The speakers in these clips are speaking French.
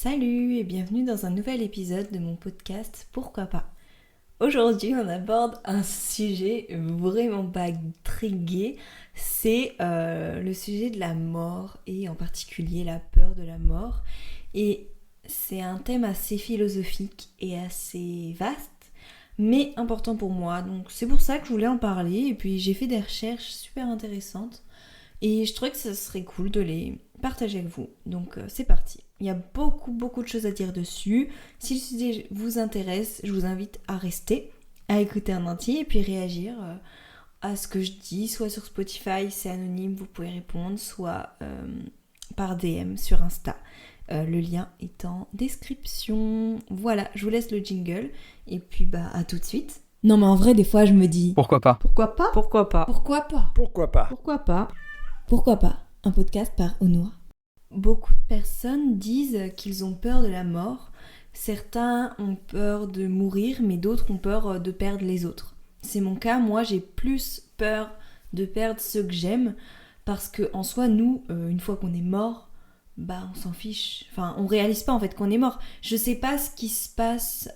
Salut et bienvenue dans un nouvel épisode de mon podcast Pourquoi pas. Aujourd'hui on aborde un sujet vraiment pas très gai, c'est le sujet de la mort et en particulier la peur de la mort. Et c'est un thème assez philosophique et assez vaste, mais important pour moi. Donc c'est pour ça que je voulais en parler et puis j'ai fait des recherches super intéressantes et je trouvais que ce serait cool de les partager avec vous. Donc c'est parti. Il y a beaucoup de choses à dire dessus. Si le sujet vous intéresse, je vous invite à rester, à écouter en entier et puis réagir à ce que je dis, soit sur Spotify, c'est anonyme, vous pouvez répondre, soit par DM sur Insta. Le lien est en description. Voilà, je vous laisse le jingle et puis à tout de suite. Non mais en vrai, des fois je me dis... Pourquoi pas ? Pourquoi pas ? Pourquoi pas ? Pourquoi pas ? Pourquoi pas ? Pourquoi pas ? Pourquoi pas ? Un podcast par Onoa. Beaucoup de personnes disent qu'ils ont peur de la mort. Certains ont peur de mourir, mais d'autres ont peur de perdre les autres. C'est mon cas, moi j'ai plus peur de perdre ceux que j'aime, parce que en soi, nous, une fois qu'on est mort, on s'en fiche. Enfin, on réalise pas en fait qu'on est mort. Je sais pas ce qui se passe,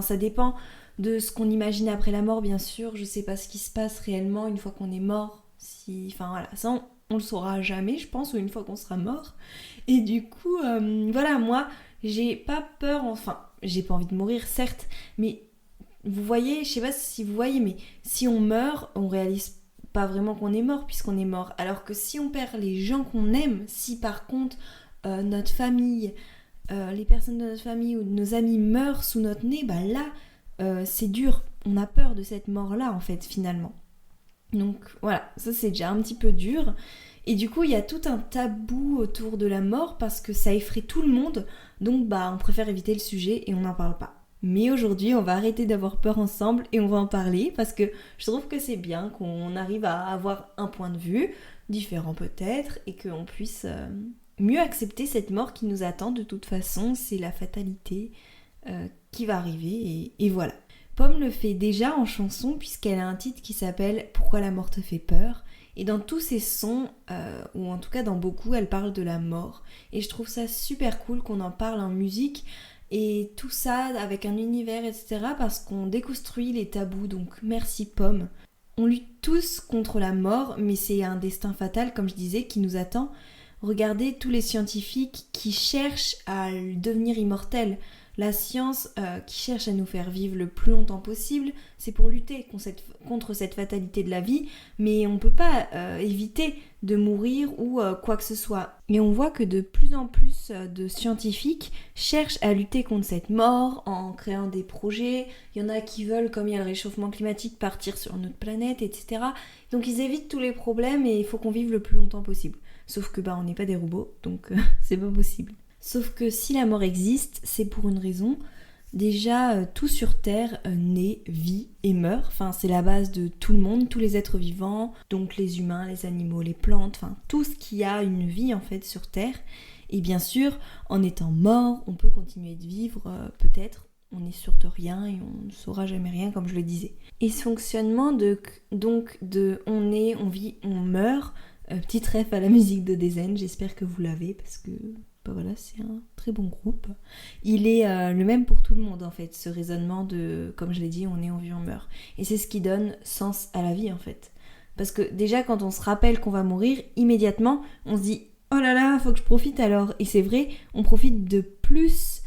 ça dépend de ce qu'on imagine après la mort, bien sûr. Je sais pas ce qui se passe réellement une fois qu'on est mort. Ça on le saura jamais, je pense, ou une fois qu'on sera mort. Et du coup, moi, j'ai pas peur, j'ai pas envie de mourir, certes, mais vous voyez, je sais pas si vous voyez, mais si on meurt, on réalise pas vraiment qu'on est mort, puisqu'on est mort. Alors que si on perd les gens qu'on aime, si par contre, notre famille, les personnes de notre famille ou de nos amis meurent sous notre nez, là, c'est dur. On a peur de cette mort-là, en fait, finalement. Donc voilà, ça c'est déjà un petit peu dur. Et du coup, il y a tout un tabou autour de la mort parce que ça effraie tout le monde. Donc on préfère éviter le sujet et on n'en parle pas. Mais aujourd'hui, on va arrêter d'avoir peur ensemble et on va en parler parce que je trouve que c'est bien qu'on arrive à avoir un point de vue, différent peut-être, et qu'on puisse mieux accepter cette mort qui nous attend. De toute façon, c'est la fatalité qui va arriver et voilà. Pomme le fait déjà en chanson puisqu'elle a un titre qui s'appelle « Pourquoi la mort te fait peur ?» Et dans tous ses sons, ou en tout cas dans beaucoup, elle parle de la mort. Et je trouve ça super cool qu'on en parle en musique et tout ça avec un univers, etc. parce qu'on déconstruit les tabous. Donc merci Pomme. On lutte tous contre la mort, mais c'est un destin fatal, comme je disais, qui nous attend. Regardez tous les scientifiques qui cherchent à devenir immortels. La science qui cherche à nous faire vivre le plus longtemps possible, c'est pour lutter contre cette fatalité de la vie, mais on ne peut pas éviter de mourir ou quoi que ce soit. Et on voit que de plus en plus de scientifiques cherchent à lutter contre cette mort en créant des projets. Il y en a qui veulent, comme il y a le réchauffement climatique, partir sur notre planète, etc. Donc ils évitent tous les problèmes et il faut qu'on vive le plus longtemps possible. Sauf que on n'est pas des robots, donc c'est pas possible. Sauf que si la mort existe, c'est pour une raison. Déjà, tout sur Terre naît, vit et meurt. Enfin, c'est la base de tout le monde, tous les êtres vivants, donc les humains, les animaux, les plantes, tout ce qui a une vie en fait sur Terre. Et bien sûr, en étant mort, on peut continuer de vivre, peut-être. On n'est sûr de rien et on ne saura jamais rien, comme je le disais. Et ce fonctionnement de on naît, on vit, on meurt. Petite ref à la musique de Dezen, j'espère que vous l'avez parce que voilà, c'est un très bon groupe. Il est le même pour tout le monde en fait, ce raisonnement de, comme je l'ai dit, on est, on vit, on meurt. Et c'est ce qui donne sens à la vie en fait. Parce que déjà quand on se rappelle qu'on va mourir, immédiatement on se dit oh là là, faut que je profite alors. Et c'est vrai, on profite plus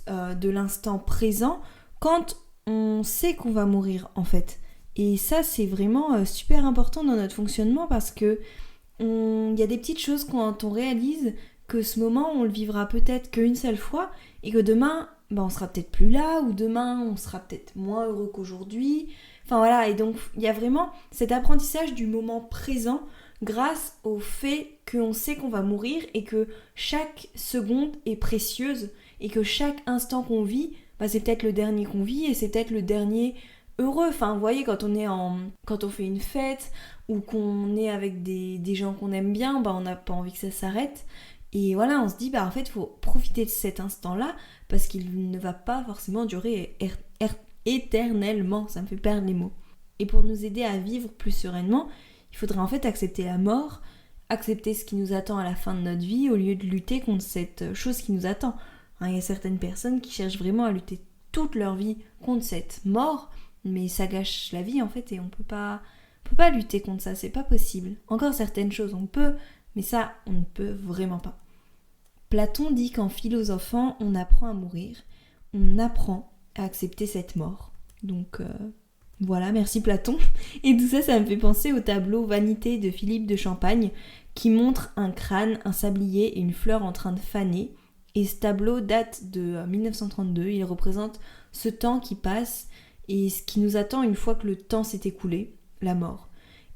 de l'instant présent quand on sait qu'on va mourir en fait. Et ça c'est vraiment super important dans notre fonctionnement parce que il y a des petites choses quand on réalise que ce moment on le vivra peut-être qu'une seule fois et que demain on sera peut-être plus là ou demain on sera peut-être moins heureux qu'aujourd'hui. Enfin voilà, et donc il y a vraiment cet apprentissage du moment présent grâce au fait qu'on sait qu'on va mourir et que chaque seconde est précieuse et que chaque instant qu'on vit, c'est peut-être le dernier qu'on vit et c'est peut-être le dernier heureux. Enfin vous voyez, quand on fait une fête ou qu'on est avec des gens qu'on aime bien, on n'a pas envie que ça s'arrête. Et voilà, on se dit, en fait, il faut profiter de cet instant-là parce qu'il ne va pas forcément durer éternellement. Ça me fait perdre les mots. Et pour nous aider à vivre plus sereinement, il faudrait en fait accepter la mort accepter ce qui nous attend à la fin de notre vie au lieu de lutter contre cette chose qui nous attend. Il y a certaines personnes qui cherchent vraiment à lutter toute leur vie contre cette mort, mais ça gâche la vie en fait et on peut pas lutter contre ça, c'est pas possible. Encore certaines choses on peut, mais ça on ne peut vraiment pas. Platon dit qu'en philosophant on apprend à mourir, on apprend à accepter cette mort. Donc voilà, merci Platon. Et tout ça, ça me fait penser au tableau Vanité de Philippe de Champagne qui montre un crâne, un sablier et une fleur en train de faner. Et ce tableau date de 1932, il représente ce temps qui passe et ce qui nous attend une fois que le temps s'est écoulé, la mort.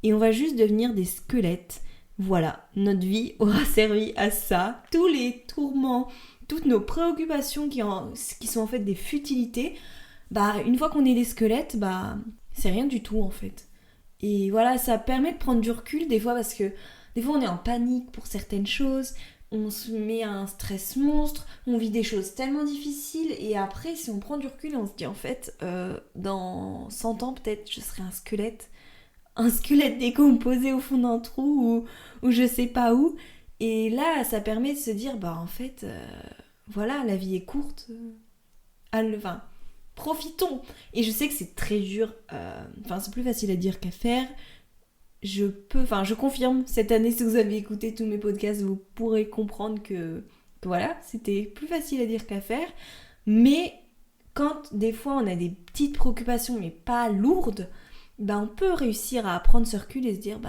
Et on va juste devenir des squelettes. Voilà, notre vie aura servi à ça. Tous les tourments, toutes nos préoccupations qui sont en fait des futilités, une fois qu'on est des squelettes, c'est rien du tout en fait. Et voilà, ça permet de prendre du recul des fois parce que des fois on est en panique pour certaines choses, on se met à un stress monstre, on vit des choses tellement difficiles et après si on prend du recul on se dit en fait dans 100 ans peut-être je serai un squelette décomposé au fond d'un trou ou je sais pas où. Et là ça permet de se dire en fait voilà, la vie est courte, profitons. Et je sais que c'est très dur, c'est plus facile à dire qu'à faire. Je confirme, cette année si vous avez écouté tous mes podcasts, vous pourrez comprendre que voilà, c'était plus facile à dire qu'à faire. Mais quand des fois on a des petites préoccupations mais pas lourdes, on peut réussir à prendre ce recul et se dire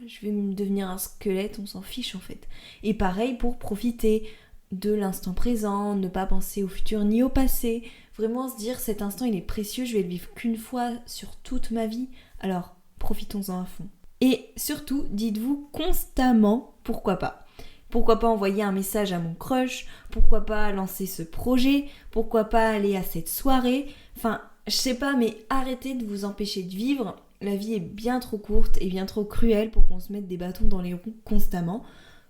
je vais devenir un squelette, on s'en fiche en fait. Et pareil pour profiter de l'instant présent, ne pas penser au futur ni au passé, vraiment se dire cet instant il est précieux, je vais le vivre qu'une fois sur toute ma vie, alors profitons-en à fond. Et surtout, dites-vous constamment pourquoi pas. Pourquoi pas envoyer un message à mon crush, pourquoi pas lancer ce projet, pourquoi pas aller à cette soirée, je sais pas, mais arrêtez de vous empêcher de vivre, la vie est bien trop courte et bien trop cruelle pour qu'on se mette des bâtons dans les roues constamment.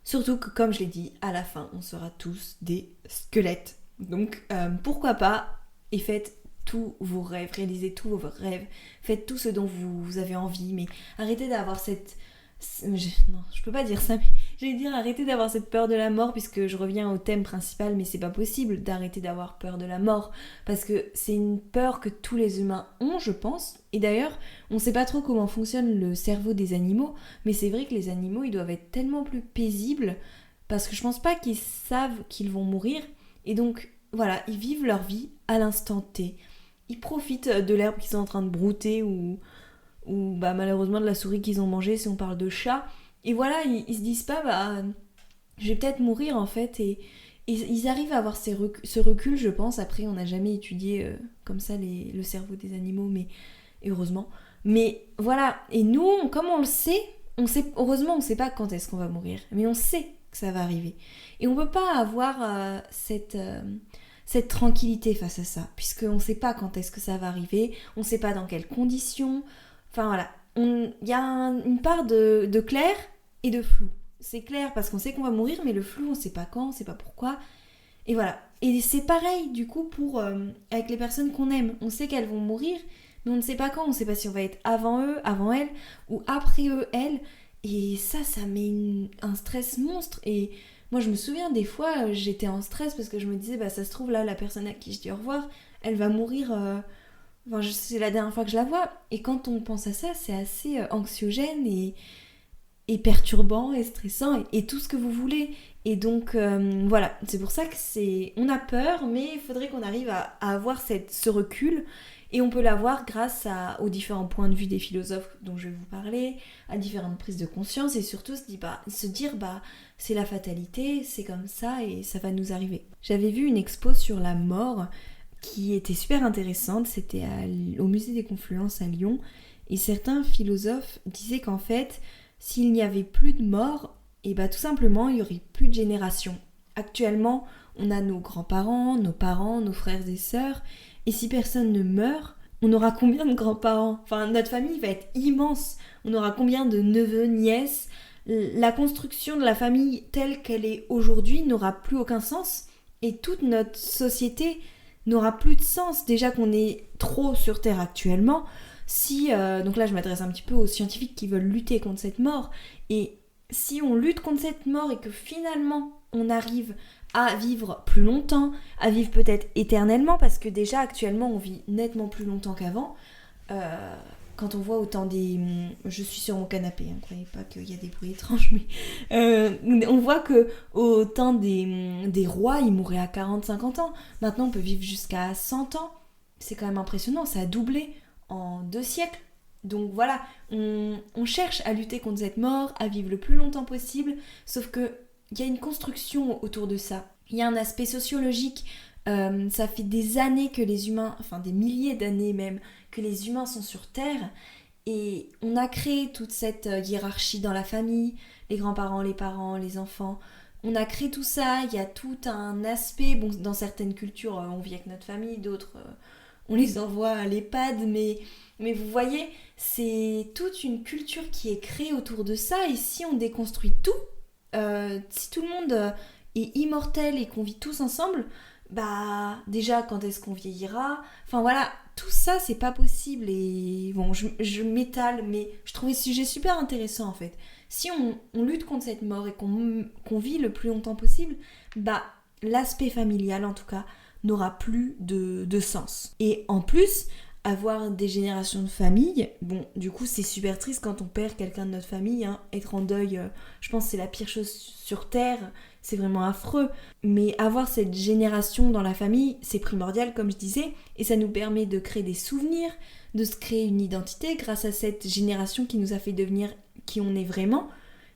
Surtout que, comme je l'ai dit, à la fin, on sera tous des squelettes. Donc, pourquoi pas, et faites tous vos rêves, réalisez tous vos rêves, faites tout ce dont vous avez envie, mais arrêtez d'avoir cette... Non, je peux pas dire ça, mais j'allais dire arrêtez d'avoir cette peur de la mort, puisque je reviens au thème principal, mais c'est pas possible d'arrêter d'avoir peur de la mort, parce que c'est une peur que tous les humains ont, je pense, et d'ailleurs, on sait pas trop comment fonctionne le cerveau des animaux, mais c'est vrai que les animaux, ils doivent être tellement plus paisibles, parce que je pense pas qu'ils savent qu'ils vont mourir, et donc, voilà, ils vivent leur vie à l'instant T, ils profitent de l'herbe qu'ils sont en train de brouter, ou malheureusement de la souris qu'ils ont mangée si on parle de chat, et voilà, ils se disent pas je vais peut-être mourir en fait, et ils arrivent à avoir ce recul, je pense. Après on n'a jamais étudié comme ça le cerveau des animaux, mais heureusement, mais voilà. Et nous, comme on sait, heureusement on sait pas quand est-ce qu'on va mourir, mais on sait que ça va arriver, et on peut pas avoir cette tranquillité face à ça, puisqu'on sait pas quand est-ce que ça va arriver, on sait pas dans quelles conditions. Enfin voilà, il y a une part de clair et de flou. C'est clair parce qu'on sait qu'on va mourir, mais le flou, on sait pas quand, on sait pas pourquoi. Et voilà. Et c'est pareil du coup avec les personnes qu'on aime. On sait qu'elles vont mourir, mais on ne sait pas quand. On ne sait pas si on va être avant eux, avant elles, ou après eux, elles. Et ça met un stress monstre. Et moi, je me souviens des fois, j'étais en stress parce que je me disais, ça se trouve là, la personne à qui je dis au revoir, elle va mourir... c'est la dernière fois que je la vois, et quand on pense à ça, c'est assez anxiogène et perturbant et stressant et tout ce que vous voulez. Et donc voilà, c'est pour ça que on a peur, mais il faudrait qu'on arrive à avoir ce recul, et on peut l'avoir grâce aux différents points de vue des philosophes dont je vais vous parler, à différentes prises de conscience, et surtout se dire c'est la fatalité, c'est comme ça et ça va nous arriver. J'avais vu une expo sur la mort qui était super intéressante, c'était au musée des Confluences à Lyon, et certains philosophes disaient qu'en fait, s'il n'y avait plus de mort, tout simplement, il n'y aurait plus de génération. Actuellement, on a nos grands-parents, nos parents, nos frères et sœurs, et si personne ne meurt, on aura combien de grands-parents ? Enfin, notre famille va être immense, on aura combien de neveux, nièces ? La construction de la famille telle qu'elle est aujourd'hui n'aura plus aucun sens, et toute notre société n'aura plus de sens, déjà qu'on est trop sur Terre actuellement. Donc là je m'adresse un petit peu aux scientifiques qui veulent lutter contre cette mort, et si on lutte contre cette mort et que finalement on arrive à vivre plus longtemps, à vivre peut-être éternellement, parce que déjà actuellement on vit nettement plus longtemps qu'avant, quand on voit autant des... Je suis sur mon canapé, ne croyez pas qu'il y a des bruits étranges, mais on voit que autant des rois, ils mouraient à 40-50 ans. Maintenant on peut vivre jusqu'à 100 ans. C'est quand même impressionnant, ça a doublé en 2 siècles. Donc voilà, on cherche à lutter contre cette mort, à vivre le plus longtemps possible, sauf que il y a une construction autour de ça. Il y a un aspect sociologique, ça fait des années que les humains, enfin des milliers d'années même, que les humains sont sur Terre, et on a créé toute cette hiérarchie dans la famille, les grands-parents, les parents, les enfants. On a créé tout ça, il y a tout un aspect, bon dans certaines cultures on vit avec notre famille, d'autres on les envoie à l'EHPAD, mais vous voyez, c'est toute une culture qui est créée autour de ça, et si on déconstruit tout, si tout le monde est immortel et qu'on vit tous ensemble, bah déjà quand est-ce qu'on vieillira, enfin voilà, tout ça c'est pas possible. Et bon, je m'étale, mais je trouvais ce sujet super intéressant en fait. Si on lutte contre cette mort et qu'on vit le plus longtemps possible, bah l'aspect familial en tout cas n'aura plus de sens. Et en plus, avoir des générations de famille, bon, du coup, c'est super triste quand on perd quelqu'un de notre famille, hein. Être en deuil, je pense que c'est la pire chose sur Terre, c'est vraiment affreux. Mais avoir cette génération dans la famille, c'est primordial, comme je disais, et ça nous permet de créer des souvenirs, de se créer une identité grâce à cette génération qui nous a fait devenir qui on est vraiment.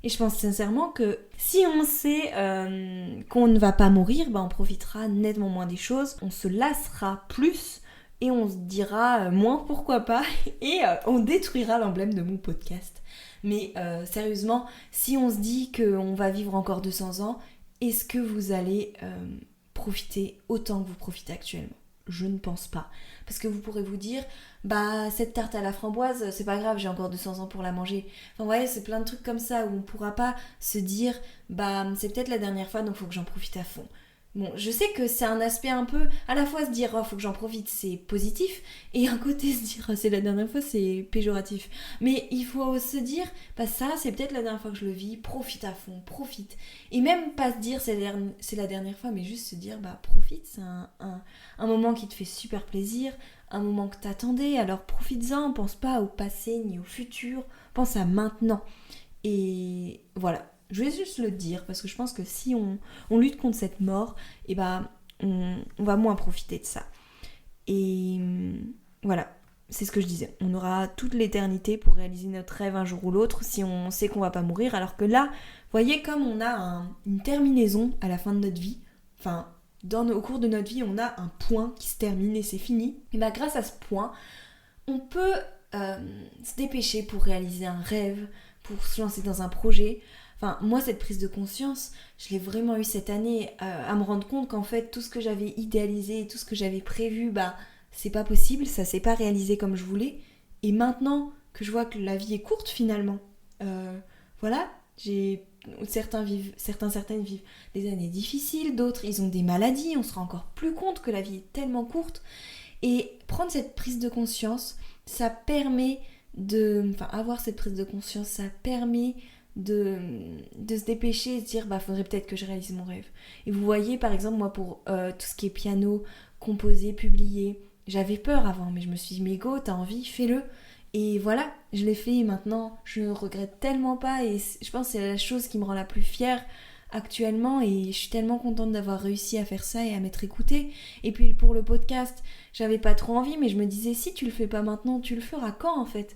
Et je pense sincèrement que si on sait qu'on ne va pas mourir, bah on profitera nettement moins des choses, on se lassera plus et on se dira moins pourquoi pas et on détruira l'emblème de mon podcast. Mais sérieusement, si on se dit qu'on va vivre encore 200 ans, est-ce que vous allez profiter autant que vous profitez actuellement ? Je ne pense pas. Parce que vous pourrez vous dire, bah cette tarte à la framboise, c'est pas grave, j'ai encore 200 ans pour la manger. Enfin vous voyez, c'est plein de trucs comme ça où on pourra pas se dire, bah c'est peut-être la dernière fois donc faut que j'en profite à fond. Bon, je sais que c'est un aspect un peu, à la fois se dire oh faut que j'en profite, c'est positif, et un côté se dire oh, c'est la dernière fois, c'est péjoratif. Mais il faut se dire, bah ça c'est peut-être la dernière fois que je le vis, profite à fond, profite. Et même pas se dire c'est la dernière fois, mais juste se dire bah profite, c'est un moment qui te fait super plaisir, un moment que t'attendais, alors profites-en, pense pas au passé ni au futur, pense à maintenant. Et voilà. Je vais juste le dire parce que je pense que si on lutte contre cette mort, et bah on va moins profiter de ça. Et voilà, c'est ce que je disais. On aura toute l'éternité pour réaliser notre rêve un jour ou l'autre si on sait qu'on va pas mourir. Alors que là, vous voyez comme on a une terminaison à la fin de notre vie, enfin au cours de notre vie on a un point qui se termine et c'est fini. Et bah grâce à ce point, on peut se dépêcher pour réaliser un rêve, pour se lancer dans un projet. Enfin, moi, cette prise de conscience, je l'ai vraiment eu cette année, à me rendre compte qu'en fait, tout ce que j'avais idéalisé, tout ce que j'avais prévu, bah, c'est pas possible, ça s'est pas réalisé comme je voulais. Et maintenant que je vois que la vie est courte finalement, voilà, certaines vivent des années difficiles, d'autres, ils ont des maladies, on se rend encore plus compte que la vie est tellement courte. Et prendre cette prise de conscience, ça permet avoir cette prise de conscience, ça permet de se dépêcher et se dire bah faudrait peut-être que je réalise mon rêve. Et vous voyez par exemple moi pour tout ce qui est piano, composer, publier, j'avais peur avant mais je me suis dit mais go, t'as envie, fais-le. Et voilà, je l'ai fait et maintenant je ne regrette tellement pas et je pense que c'est la chose qui me rend la plus fière actuellement et je suis tellement contente d'avoir réussi à faire ça et à m'être écoutée. Et puis pour le podcast, j'avais pas trop envie mais je me disais si tu le fais pas maintenant, tu le feras quand en fait ?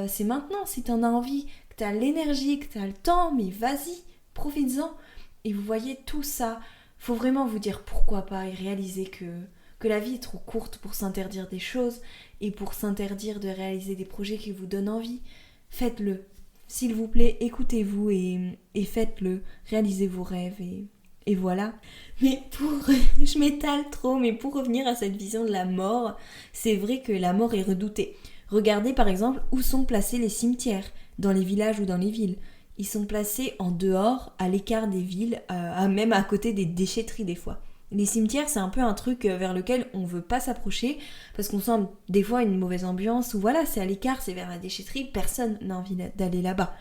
C'est maintenant, si t'en as envie, que t'as l'énergie, que t'as le temps, mais vas-y, profites-en. Et vous voyez tout ça, faut vraiment vous dire pourquoi pas et réaliser que la vie est trop courte pour s'interdire des choses et pour s'interdire de réaliser des projets qui vous donnent envie. Faites-le, s'il vous plaît, écoutez-vous et faites-le, réalisez vos rêves et voilà. Mais je m'étale trop, mais pour revenir à cette vision de la mort, c'est vrai que la mort est redoutée. Regardez par exemple où sont placés les cimetières, dans les villages ou dans les villes. Ils sont placés en dehors, à l'écart des villes, même à côté des déchetteries des fois. Les cimetières, c'est un peu un truc vers lequel on veut pas s'approcher, parce qu'on sent des fois une mauvaise ambiance, ou voilà, c'est à l'écart, c'est vers la déchetterie, personne n'a envie d'aller là-bas.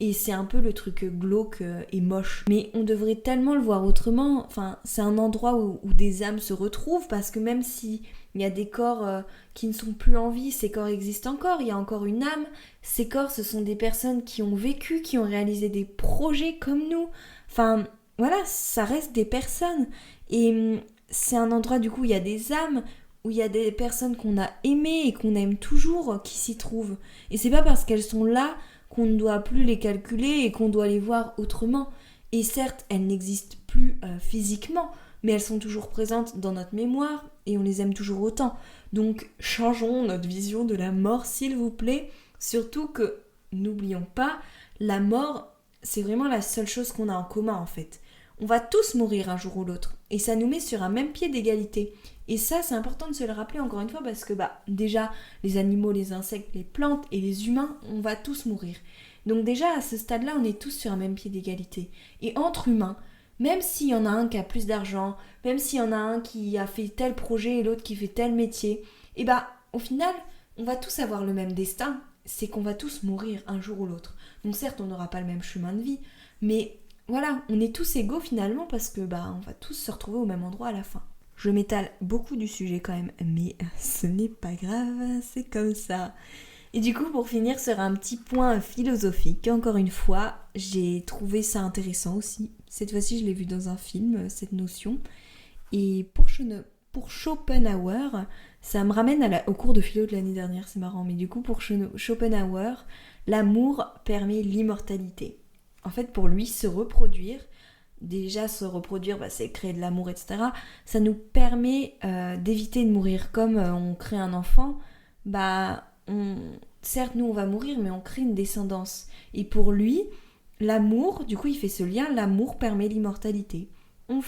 et c'est un peu le truc glauque et moche. Mais on devrait tellement le voir autrement. Enfin, c'est un endroit où des âmes se retrouvent, parce que même si il y a des corps qui ne sont plus en vie, ces corps existent encore, il y a encore une âme. Ces corps, ce sont des personnes qui ont vécu, qui ont réalisé des projets comme nous. Enfin, voilà, ça reste des personnes. Et c'est un endroit, du coup, où il y a des âmes, où il y a des personnes qu'on a aimées et qu'on aime toujours qui s'y trouvent. Et c'est pas parce qu'elles sont là qu'on ne doit plus les calculer et qu'on doit les voir autrement. Et certes, elles n'existent plus physiquement, mais elles sont toujours présentes dans notre mémoire et on les aime toujours autant. Donc changeons notre vision de la mort, s'il vous plaît. Surtout que, n'oublions pas, la mort, c'est vraiment la seule chose qu'on a en commun en fait. On va tous mourir un jour ou l'autre, et ça nous met sur un même pied d'égalité. Et ça, c'est important de se le rappeler encore une fois, parce que déjà, les animaux, les insectes, les plantes et les humains, on va tous mourir. Donc déjà, à ce stade-là, on est tous sur un même pied d'égalité. Et entre humains, même s'il y en a un qui a plus d'argent, même s'il y en a un qui a fait tel projet et l'autre qui fait tel métier, et au final, on va tous avoir le même destin, c'est qu'on va tous mourir un jour ou l'autre. Donc certes, on n'aura pas le même chemin de vie, mais voilà, on est tous égaux finalement, parce que on va tous se retrouver au même endroit à la fin. Je m'étale beaucoup du sujet quand même, mais ce n'est pas grave, c'est comme ça. Et du coup, pour finir sur un petit point philosophique, encore une fois, j'ai trouvé ça intéressant aussi. Cette fois-ci, je l'ai vu dans un film, cette notion. Et pour Schopenhauer, ça me ramène au cours de philo de l'année dernière, c'est marrant. Mais du coup, pour Schopenhauer, l'amour permet l'immortalité. En fait, pour lui, se reproduire, c'est créer de l'amour, etc. Ça nous permet d'éviter de mourir. Comme on crée un enfant, certes, nous, on va mourir, mais on crée une descendance. Et pour lui, l'amour, du coup, il fait ce lien, l'amour permet l'immortalité. On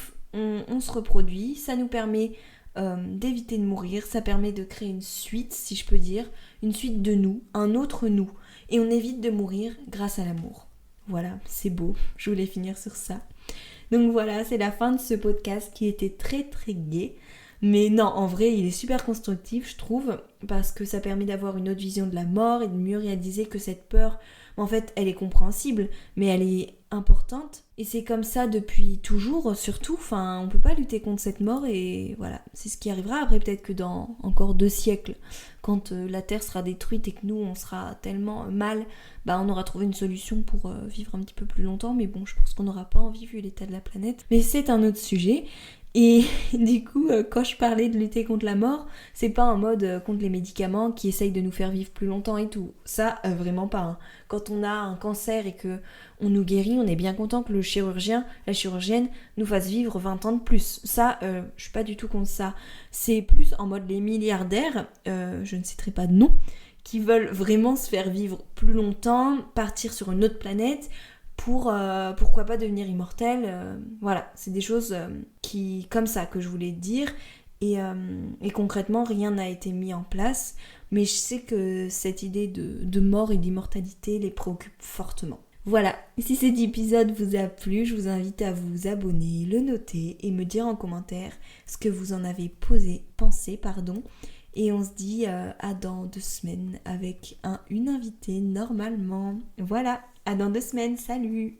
se reproduit, ça nous permet d'éviter de mourir, ça permet de créer une suite, si je peux dire, une suite de nous, un autre nous. Et on évite de mourir grâce à l'amour. Voilà, c'est beau, je voulais finir sur ça. Donc voilà, c'est la fin de ce podcast qui était très très gai. Mais non, en vrai, il est super constructif, je trouve, parce que ça permet d'avoir une autre vision de la mort et de mieux réaliser que cette peur, en fait, elle est compréhensible, mais elle est importante. Et c'est comme ça depuis toujours, surtout, on peut pas lutter contre cette mort et voilà, c'est ce qui arrivera. Après, peut-être que dans encore 2 siècles, quand la Terre sera détruite et que nous, on sera tellement mal, on aura trouvé une solution pour vivre un petit peu plus longtemps, mais bon, je pense qu'on n'aura pas envie vu l'état de la planète. Mais c'est un autre sujet. Et du coup, quand je parlais de lutter contre la mort, c'est pas en mode contre les médicaments qui essayent de nous faire vivre plus longtemps et tout. Ça, vraiment pas. Hein. Quand on a un cancer et que on nous guérit, on est bien content que le chirurgien, la chirurgienne nous fasse vivre 20 ans de plus. Ça, je suis pas du tout contre ça. C'est plus en mode les milliardaires, je ne citerai pas de nom, qui veulent vraiment se faire vivre plus longtemps, partir sur une autre planète, pour pourquoi pas devenir immortel. Voilà, c'est des choses comme ça que je voulais dire et concrètement rien n'a été mis en place, mais je sais que cette idée de mort et d'immortalité les préoccupe fortement. Voilà, si cet épisode vous a plu, je vous invite à vous abonner, le noter et me dire en commentaire ce que vous en avez pensé. Et on se dit à dans 2 semaines avec une invitée normalement. Voilà, à dans 2 semaines, salut!